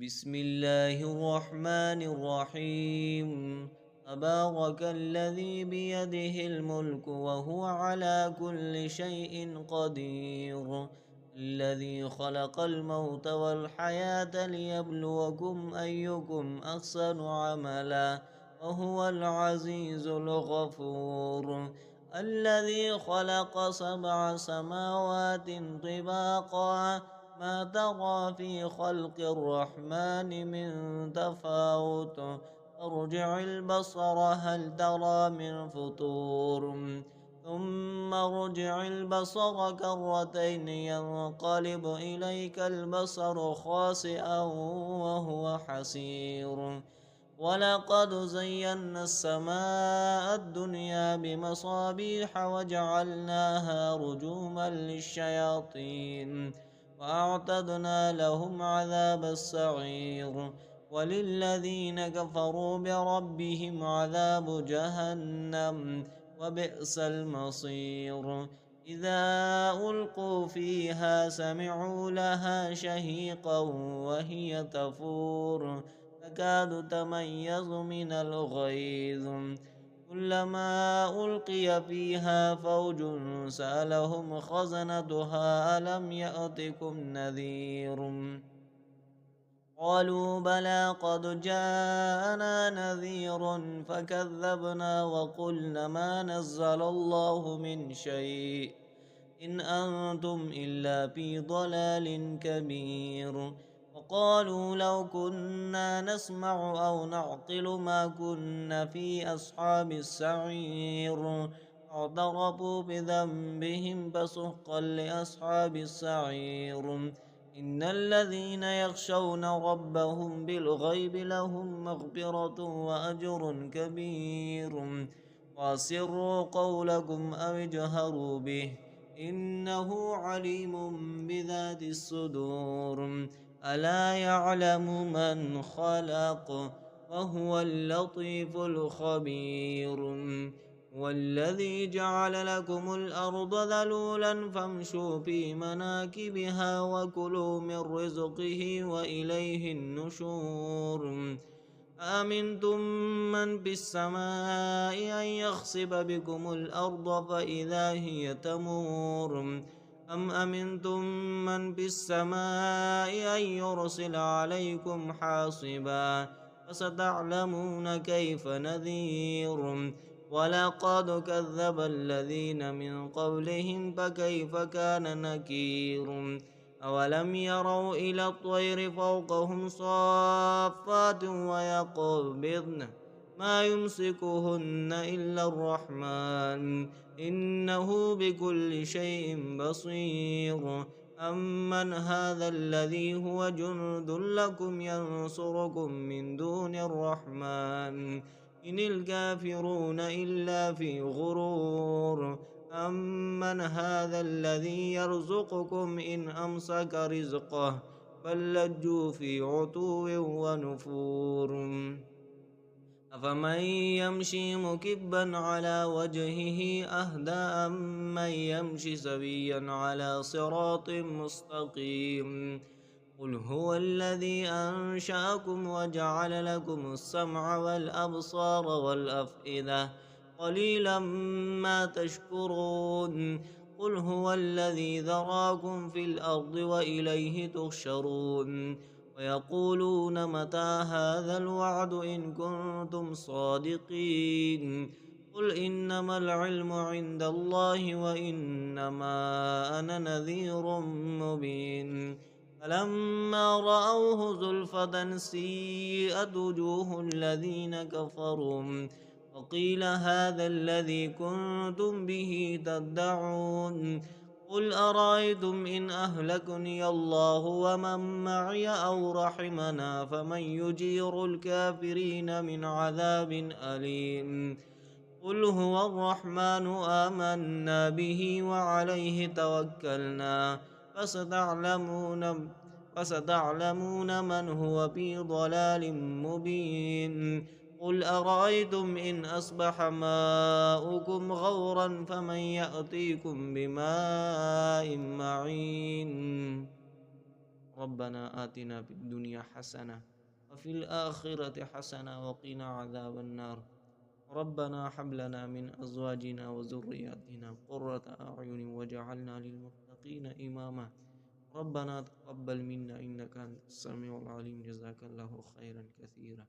بسم الله الرحمن الرحيم. تبارك الذي بيده الملك وهو على كل شيء قدير. الذي خلق الموت والحياة ليبلوكم أيكم أحسن عملا وهو العزيز الغفور. الذي خلق 7 سماوات طباقا ما ترى في خلق الرحمن من تفاوت. ارجع البصر هل ترى من فطور. ثم ارجع البصر كرتين ينقلب إليك البصر خاسئا وهو حسير. ولقد زينا السماء الدنيا بمصابيح وجعلناها رجوما للشياطين وأعتدنا لهم عذاب السعير. وللذين كفروا بربهم عذاب جهنم وبئس المصير. إذا ألقوا فيها سمعوا لها شهيقا وهي تفور تكاد تميز من الغيظ. كلما ألقي فيها فوج سألهم خزنتها ألم يأتكم نذير. قالوا بلى قد جاءنا نذير فكذبنا وقلنا ما نزل الله من شيء إن أنتم إلا في ضلال كبير. وقالوا لو كنا نسمع أو نعقل ما كنا في أصحاب السعير. اعترفوا بذنبهم فسحقا لأصحاب السعير. إن الذين يخشون ربهم بالغيب لهم مغفرة وأجر كبير. وأسروا قولكم أو اجهروا به إنه عليم بذات الصدور. ألا يعلم من خلق وهو اللطيف الخبير. والذي جعل لكم الأرض ذلولا فامشوا في مناكبها وكلوا من رزقه وإليه النشور. أأمنتم من في السماء أن يخسف بكم الأرض فإذا هي تمور. أم أمنتم من في السماء أن يرسل عليكم حاصبا فستعلمون كيف نذير. ولقد كذب الذين من قبلهم فكيف كان نكير. أولم يروا إلى الطير فوقهم صافات ويقبضن ما يمسكهن إلا الرحمن إنه بكل شيء بصير. أمن هذا الذي هو جند لكم ينصركم من دون الرحمن إن الكافرون إلا في غرور. أمن هذا الذي يرزقكم إن أمسك رزقه بل لجوا في عتو ونفور. أفمن يمشي مكبا على وجهه أهدى أمن يمشي سويا على صراط مستقيم. قل هو الذي أنشأكم وجعل لكم السمع والأبصار والأفئدة قليلا ما تشكرون. قل هو الذي ذراكم في الأرض وإليه تحشرون. ويقولون متى هذا الوعد إن كنتم صادقين. قل إنما العلم عند الله وإنما أنا نذير مبين. فلما رأوه زلفة سيئت وجوه الذين كفروا وقيل هذا الذي كنتم به تدعون. قل أرأيتم إن أهلكني الله ومن معي أو رحمنا فمن يجير الكافرين من عذاب أليم. قل هو الرحمن آمنا به وعليه توكلنا فستعلمون من هو في ضلال مبين. قل أرأيتم إن أصبح ماؤكم غورا فمن يأتيكم بماء معين. ربنا آتنا في الدنيا حسنة وفي الآخرة حسنة وقنا عذاب النار. ربنا هب لنا من أزواجنا وذرياتنا قرة أعين واجعلنا للمتقين إماما. ربنا تقبل منا إنك أنت السميع العليم. جزاك الله خيرا كثيرا.